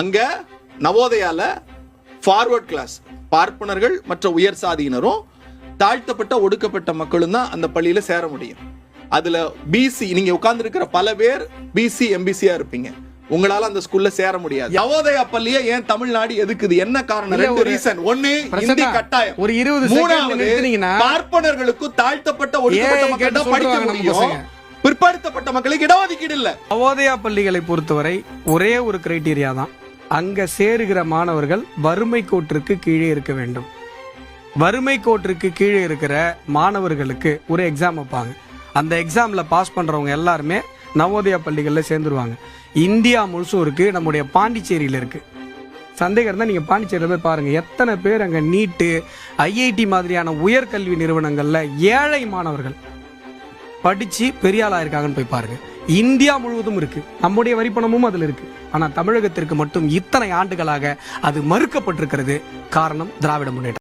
அங்க நவோதயால forward class பார்ப்பனர்கள் மற்ற உயர் சாதியினரும் தாழ்த்தப்பட்ட ஒடுக்கப்பட்ட மக்களும் தான் அந்த பள்ளியில சேர முடியும். அதுல பிசி, நீங்க உட்கார்ந்து இருக்கிற பல பேர் பிசி எம்பிசியா இருப்பீங்க, உங்களால அந்த ஸ்கூல்ல சேர முடியாது. நவோதயா பள்ளியை ஏன் தமிழ்நாடு எதுக்குது? என்ன காரணம்? ரெண்டு ரீசன். ஒன்னு, இந்தி கட்டாயம். ஒரு 20 செகண்ட் நிறுத்துனீங்கன்னா பார்ப்பனர்களுக்கு தாழ்த்தப்பட்ட ஒடுக்கப்பட்ட மக்கள் தான் படிக்க முடியும், பிற்படுத்தப்பட்ட மக்களுக்கு இடஒதுக்கீடு இல்ல. நவோதயா பள்ளிகளை பொறுத்தவரை ஒரே ஒரு கிரைட்டீரியா தான், அங்க சேருகிற மாணவர்கள் வறுமை கோட்டிற்கு கீழே இருக்க வேண்டும். வறுமை கோட்டிற்கு கீழே இருக்கிற மாணவர்களுக்கு ஒரு எக்ஸாம் வைப்பாங்க. அந்த எக்ஸாம்ல பாஸ் பண்றவங்க எல்லாருமே நவோதயா பள்ளிகளில் சேர்ந்துருவாங்க. இந்தியா முழுசும் இருக்கு, நம்முடைய பாண்டிச்சேரியில இருக்கு. சந்தேகம் இருந்தால் நீங்க பாண்டிச்சேரியில் போய் பாருங்க, எத்தனை பேர் அங்க நீட்டு, ஐஐடி மாதிரியான உயர்கல்வி நிறுவனங்கள்ல ஏழை மாணவர்கள் படிச்சு பெரிய ஆளா இருக்காங்கன்னு போய் பாருங்க. இந்தியா முழுவதும் இருக்கு, நம்முடைய வரிப்பணமும் அதுல இருக்கு. ஆனா தமிழகத்திற்கு மட்டும் இத்தனை ஆண்டுகளாக அது மறுக்கப்பட்டிருக்கிறது. காரணம் திராவிட முன்னேற்றம்.